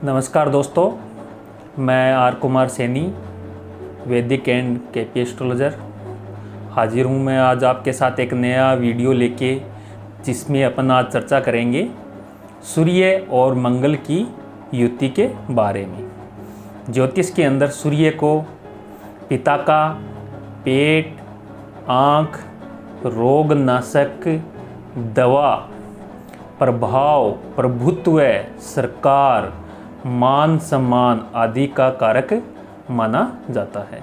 नमस्कार दोस्तों, मैं आर कुमार सैनी, वैदिक एंड केपी एस्ट्रोलॉजर हाजिर हूँ। मैं आज आपके साथ एक नया वीडियो लेके, जिसमें अपन आज चर्चा करेंगे सूर्य और मंगल की युति के बारे में। ज्योतिष के अंदर सूर्य को पिता का पेट, आँख, रोग नाशक, दवा, प्रभाव, प्रभुत्व, सरकार, मान सम्मान आदि का कारक माना जाता है।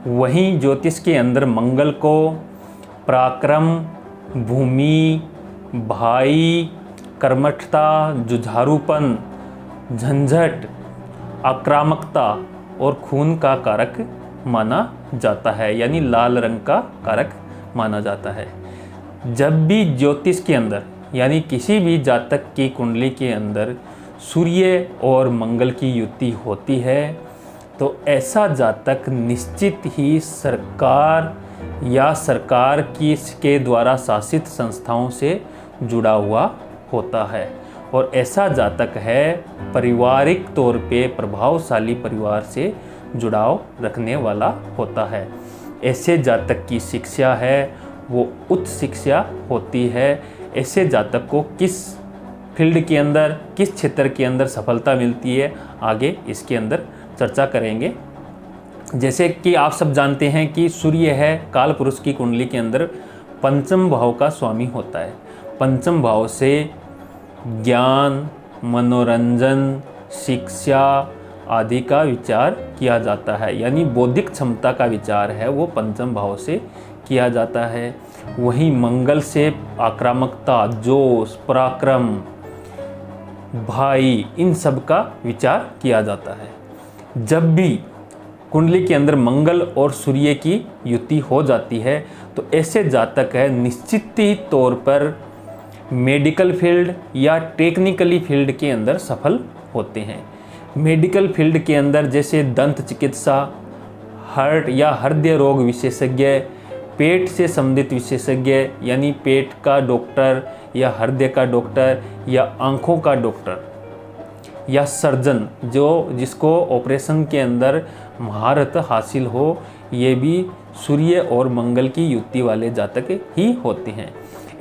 वहीं ज्योतिष के अंदर मंगल को पराक्रम, भूमि, भाई, कर्मठता, जुझारूपन, झंझट, आक्रामकता और खून का कारक माना जाता है, यानी लाल रंग का कारक माना जाता है। जब भी ज्योतिष के अंदर यानी किसी भी जातक की कुंडली के अंदर सूर्य और मंगल की युति होती है, तो ऐसा जातक निश्चित ही सरकार या सरकार की के द्वारा शासित संस्थाओं से जुड़ा हुआ होता है। और ऐसा जातक है पारिवारिक तौर पे प्रभावशाली परिवार से जुड़ाव रखने वाला होता है। ऐसे जातक की शिक्षा है वो उच्च शिक्षा होती है। ऐसे जातक को किस फील्ड के अंदर, किस क्षेत्र के अंदर सफलता मिलती है, आगे इसके अंदर चर्चा करेंगे। जैसे कि आप सब जानते हैं कि सूर्य है काल पुरुष की कुंडली के अंदर पंचम भाव का स्वामी होता है। पंचम भाव से ज्ञान, मनोरंजन, शिक्षा आदि का विचार किया जाता है, यानी बौद्धिक क्षमता का विचार है वो पंचम भाव से किया जाता है। वहीं मंगल से आक्रामकता, जोश, पराक्रम, भाई, इन सब का विचार किया जाता है। जब भी कुंडली के अंदर मंगल और सूर्य की युति हो जाती है, तो ऐसे जातक है निश्चित ही तौर पर मेडिकल फील्ड या टेक्निकली फील्ड के अंदर सफल होते हैं। मेडिकल फील्ड के अंदर जैसे दंत चिकित्सा, हार्ट या हृदय रोग विशेषज्ञ, पेट से संबंधित विशेषज्ञ यानी पेट का डॉक्टर या हृदय का डॉक्टर या आँखों का डॉक्टर या सर्जन, जिसको ऑपरेशन के अंदर महारत हासिल हो, ये भी सूर्य और मंगल की युति वाले जातक ही होते हैं।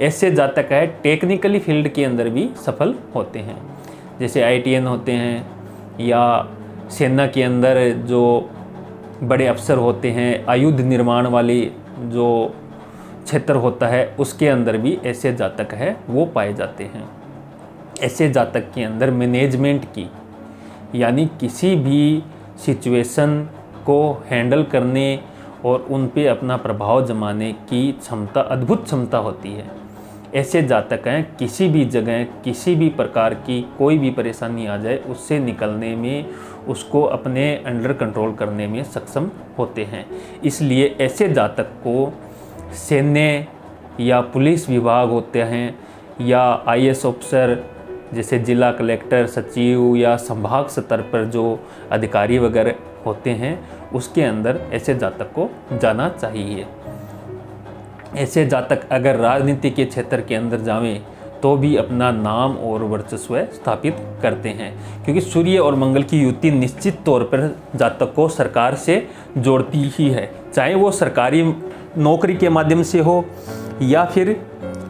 ऐसे जातक है टेक्निकली फील्ड के अंदर भी सफल होते हैं, जैसे ITN होते हैं या सेना के अंदर जो बड़े अफसर होते हैं, आयुध निर्माण वाली जो क्षेत्र होता है उसके अंदर भी ऐसे जातक है वो पाए जाते हैं। ऐसे जातक के अंदर मैनेजमेंट की यानी किसी भी सिचुएशन को हैंडल करने और उन पे अपना प्रभाव जमाने की क्षमता, अद्भुत क्षमता होती है। ऐसे जातक हैं किसी भी जगह, किसी भी प्रकार की कोई भी परेशानी आ जाए उससे निकलने में, उसको अपने अंडर कंट्रोल करने में सक्षम होते हैं। इसलिए ऐसे जातक को सैन्य या पुलिस विभाग होते हैं या IAS ऑफिसर जैसे जिला कलेक्टर, सचिव या संभाग स्तर पर जो अधिकारी वगैरह होते हैं उसके अंदर ऐसे जातक को जाना चाहिए। ऐसे जातक अगर राजनीति के क्षेत्र के अंदर जावें तो भी अपना नाम और वर्चस्व स्थापित करते हैं, क्योंकि सूर्य और मंगल की युति निश्चित तौर पर जातक को सरकार से जोड़ती ही है, चाहे वो सरकारी नौकरी के माध्यम से हो या फिर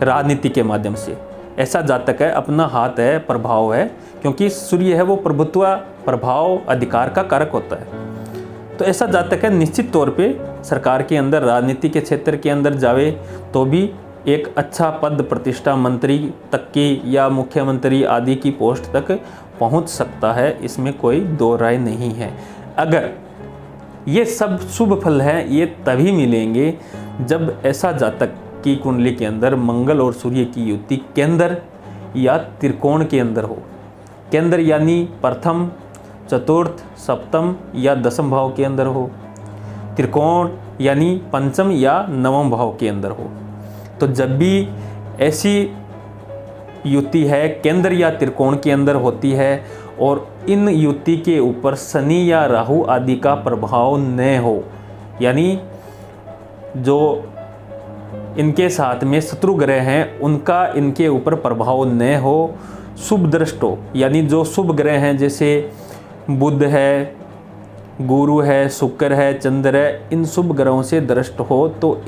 राजनीति के माध्यम से। ऐसा जातक है अपना हाथ है, प्रभाव है, क्योंकि सूर्य है वो प्रभुत्व, प्रभाव, अधिकार का कारक होता है। तो ऐसा जातक है निश्चित तौर पे सरकार के अंदर, राजनीति के क्षेत्र के अंदर जावे तो भी एक अच्छा पद, प्रतिष्ठा, मंत्री तक की या मुख्यमंत्री आदि की पोस्ट तक पहुंच सकता है, इसमें कोई दो राय नहीं है। अगर ये सब शुभ फल हैं ये तभी मिलेंगे जब ऐसा जातक की कुंडली के अंदर मंगल और सूर्य की युति केंद्र या त्रिकोण के अंदर हो। केंद्र यानी प्रथम, चतुर्थ, सप्तम या दसम भाव के अंदर हो। त्रिकोण यानी पंचम या नवम भाव के अंदर हो। तो जब भी ऐसी युति है केंद्र या त्रिकोण के अंदर होती है और इन युति के ऊपर शनि या राहु आदि का प्रभाव न हो, यानी जो इनके साथ में शत्रु ग्रह हैं उनका इनके ऊपर प्रभाव न हो, शुभ दृष्ट हो, यानी जो शुभ ग्रह हैं जैसे बुध है, गुरु है, शुक्र है, चंद्र है, इन शुभ ग्रहों से दृष्ट हो तो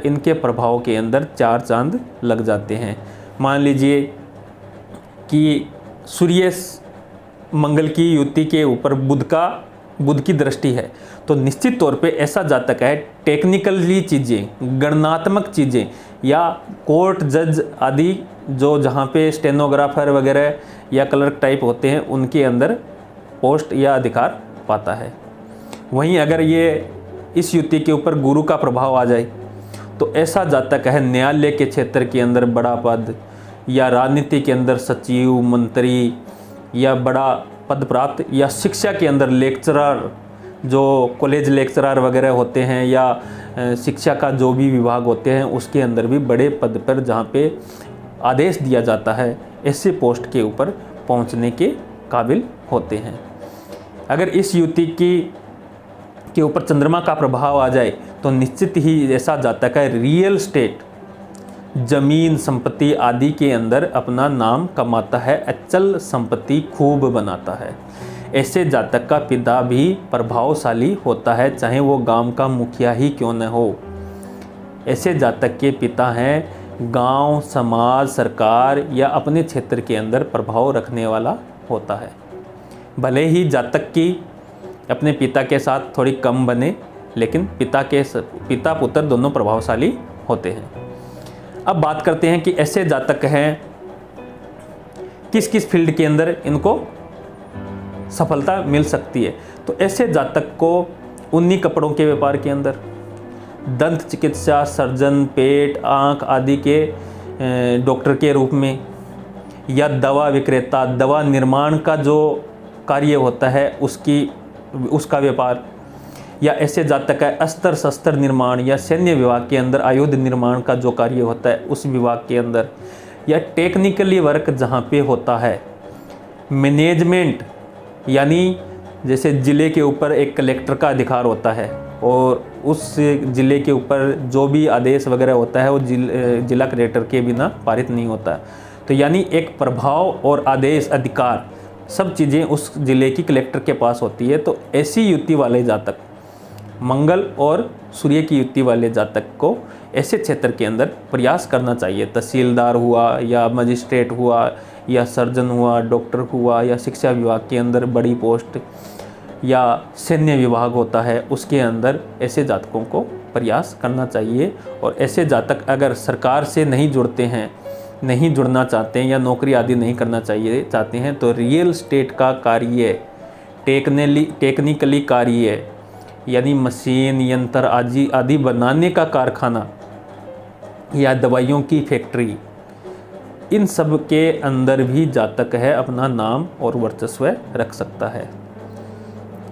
इनके प्रभाव के अंदर 4 चांद लग जाते हैं। मान लीजिए कि सूर्य मंगल की युति के ऊपर बुध की दृष्टि है, तो निश्चित तौर पे ऐसा जातक है टेक्निकली चीज़ें, गणनात्मक चीज़ें या कोर्ट जज आदि जो जहाँ पे स्टेनोग्राफर वगैरह या क्लर्क टाइप होते हैं उनके अंदर पोस्ट या अधिकार पाता है। वहीं अगर ये इस युति के ऊपर गुरु का प्रभाव आ जाए तो ऐसा जातक है न्यायालय के क्षेत्र के अंदर बड़ा पद या राजनीति के अंदर सचिव, मंत्री या बड़ा पद प्राप्त, या शिक्षा के अंदर लेक्चरर, जो कॉलेज लेक्चरर वगैरह होते हैं या शिक्षा का जो भी विभाग होते हैं उसके अंदर भी बड़े पद पर जहाँ पे आदेश दिया जाता है, ऐसे पोस्ट के ऊपर पहुँचने के काबिल होते हैं। अगर इस युति के ऊपर चंद्रमा का प्रभाव आ जाए तो निश्चित ही ऐसा जातक है रियल स्टेट, जमीन संपत्ति आदि के अंदर अपना नाम कमाता है, अचल संपत्ति खूब बनाता है। ऐसे जातक का पिता भी प्रभावशाली होता है, चाहे वो गांव का मुखिया ही क्यों न हो। ऐसे जातक के पिता हैं गांव, समाज, सरकार या अपने क्षेत्र के अंदर प्रभाव रखने वाला होता है। भले ही जातक की अपने पिता के साथ थोड़ी कम बने, लेकिन पिता पुत्र दोनों प्रभावशाली होते हैं। अब बात करते हैं कि ऐसे जातक हैं किस किस फील्ड के अंदर इनको सफलता मिल सकती है। तो ऐसे जातक को ऊनी कपड़ों के व्यापार के अंदर, दंत चिकित्सा, सर्जन, पेट, आँख आदि के डॉक्टर के रूप में, या दवा विक्रेता, दवा निर्माण का जो कार्य होता है उसका व्यापार, या ऐसे जातक है अस्त्र शस्त्र निर्माण या सैन्य विभाग के अंदर आयुध निर्माण का जो कार्य होता है उस विभाग के अंदर, या टेक्निकली वर्क जहाँ पे होता है। मैनेजमेंट, यानी जैसे ज़िले के ऊपर एक कलेक्टर का अधिकार होता है और उस ज़िले के ऊपर जो भी आदेश वगैरह होता है वो जिला कलेक्टर के बिना पारित नहीं होता। तो यानी एक प्रभाव और आदेश, अधिकार, सब चीज़ें उस ज़िले की कलेक्टर के पास होती है। तो ऐसी युति वाले जातक, मंगल और सूर्य की युति वाले जातक को ऐसे क्षेत्र के अंदर प्रयास करना चाहिए। तहसीलदार हुआ या मजिस्ट्रेट हुआ या सर्जन हुआ, डॉक्टर हुआ, या शिक्षा विभाग के अंदर बड़ी पोस्ट या सैन्य विभाग होता है उसके अंदर ऐसे जातकों को प्रयास करना चाहिए। और ऐसे जातक अगर सरकार से नहीं जुड़ना चाहते हैं या नौकरी आदि नहीं करना चाहते हैं तो रियल स्टेट का कार्य, टेक्निकली कार्य, यानी मशीन, यंत्र आदि बनाने का कारखाना या दवाइयों की फैक्ट्री, इन सब के अंदर भी जातक है अपना नाम और वर्चस्व रख सकता है।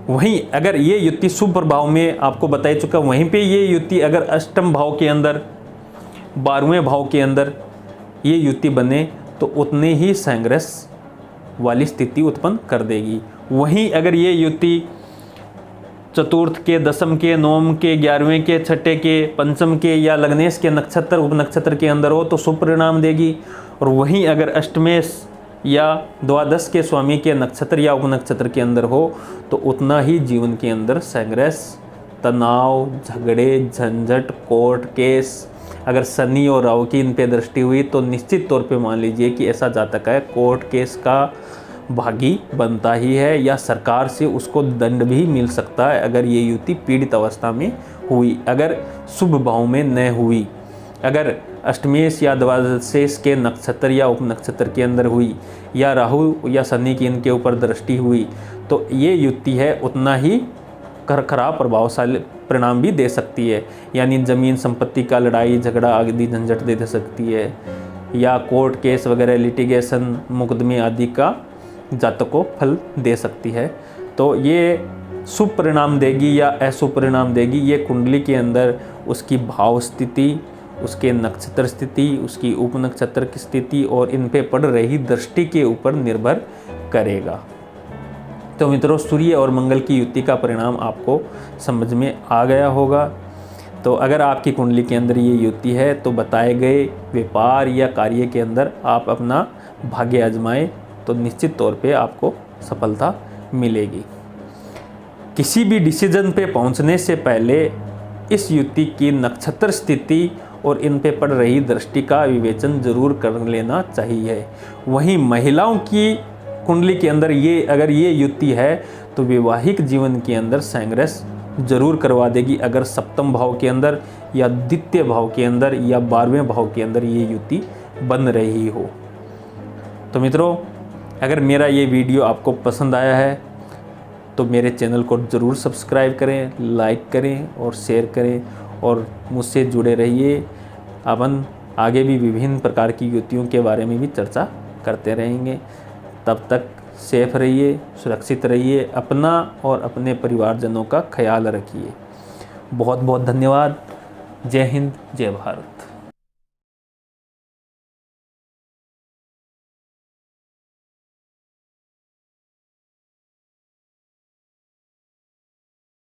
वहीं अगर ये युति शुभ प्रभाव में आपको बता चुका, वहीं पे ये युति अगर अष्टम भाव के अंदर, 12वें भाव के अंदर ये युति बने तो उतने ही संघर्ष वाली स्थिति उत्पन्न कर देगी। वहीं अगर ये युति चतुर्थ के, दसम के, नवम के, 11वें के, छठे के, पंचम के या लग्नेश के नक्षत्र, उपनक्षत्र के अंदर हो तो शुभ परिणाम देगी। और वहीं अगर अष्टमेश या द्वादश के स्वामी के नक्षत्र या उपनक्षत्र के अंदर हो तो उतना ही जीवन के अंदर संघर्ष, तनाव, झगड़े, झंझट, कोर्ट केस, अगर शनि और राहु की इन पे दृष्टि हुई तो निश्चित तौर पे मान लीजिए कि ऐसा जातक है कोर्ट केस का भागी बनता ही है, या सरकार से उसको दंड भी मिल सकता है अगर ये युति पीड़ित अवस्था में हुई, अगर शुभ भाव में न हुई। अगर अष्टमेश या द्वादशेश के नक्षत्र या उपनक्षत्र के अंदर हुई या राहु या शनि की इनके ऊपर दृष्टि हुई तो ये युति है उतना ही खराब प्रभावशाली परिणाम भी दे सकती है। यानी ज़मीन संपत्ति का लड़ाई झगड़ा आदि झंझट दे सकती है, या कोर्ट केस वगैरह, लिटिगेशन, मुकदमे आदि का जातक को फल दे सकती है। तो ये शुभ परिणाम देगी या अशुभ परिणाम देगी, ये कुंडली के अंदर उसकी भाव स्थिति, उसके नक्षत्र स्थिति, उसकी उपनक्षत्र की स्थिति और इन पे पड़ रही दृष्टि के ऊपर निर्भर करेगा। तो मित्रों, सूर्य और मंगल की युति का परिणाम आपको समझ में आ गया होगा। तो अगर आपकी कुंडली के अंदर ये युति है तो बताए गए व्यापार या कार्य के अंदर आप अपना भाग्य आजमाएं तो निश्चित तौर पे आपको सफलता मिलेगी। किसी भी डिसीजन पे पहुंचने से पहले इस युति की नक्षत्र स्थिति और इन पे पड़ रही दृष्टि का विवेचन जरूर कर लेना चाहिए। वहीं महिलाओं की कुंडली के अंदर अगर ये युति है तो वैवाहिक जीवन के अंदर संघर्ष जरूर करवा देगी, अगर सप्तम भाव के अंदर या द्वितीय भाव के अंदर या 12वें भाव के अंदर ये युति बन रही हो। तो मित्रों, अगर मेरा ये वीडियो आपको पसंद आया है तो मेरे चैनल को ज़रूर सब्सक्राइब करें, लाइक करें और शेयर करें और मुझसे जुड़े रहिए। अपन आगे भी विभिन्न प्रकार की युतियों के बारे में भी चर्चा करते रहेंगे। तब तक सेफ रहिए, सुरक्षित रहिए, अपना और अपने परिवारजनों का ख्याल रखिए। बहुत बहुत धन्यवाद। जय हिंद, जय भारत।